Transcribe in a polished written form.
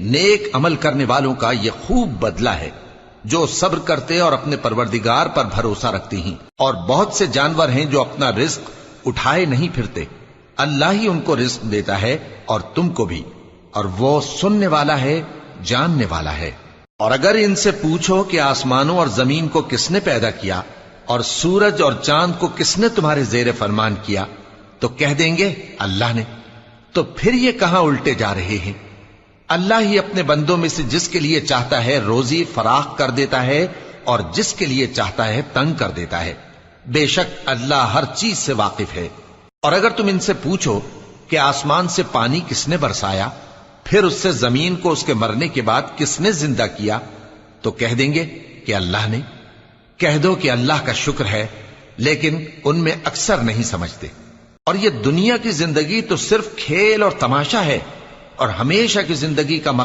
نیک عمل کرنے والوں کا یہ خوب بدلہ ہے، جو صبر کرتے اور اپنے پروردگار پر بھروسہ رکھتی ہیں۔ اور بہت سے جانور ہیں جو اپنا رزق اٹھائے نہیں پھرتے، اللہ ہی ان کو رزق دیتا ہے اور تم کو بھی، اور وہ سننے والا ہے، جاننے والا ہے۔ اور اگر ان سے پوچھو کہ آسمانوں اور زمین کو کس نے پیدا کیا اور سورج اور چاند کو کس نے تمہارے زیر فرمان کیا، تو کہہ دیں گے اللہ نے۔ تو پھر یہ کہاں الٹے جا رہے ہیں؟ اللہ ہی اپنے بندوں میں سے جس کے لیے چاہتا ہے روزی فراخ کر دیتا ہے اور جس کے لیے چاہتا ہے تنگ کر دیتا ہے۔ بے شک اللہ ہر چیز سے واقف ہے۔ اور اگر تم ان سے پوچھو کہ آسمان سے پانی کس نے برسایا، پھر اس سے زمین کو اس کے مرنے کے بعد کس نے زندہ کیا، تو کہہ دیں گے کہ اللہ نے۔ کہہ دو کہ اللہ کا شکر ہے، لیکن ان میں اکثر نہیں سمجھتے۔ اور یہ دنیا کی زندگی تو صرف کھیل اور تماشا ہے، اور ہمیشہ کی زندگی کا مقام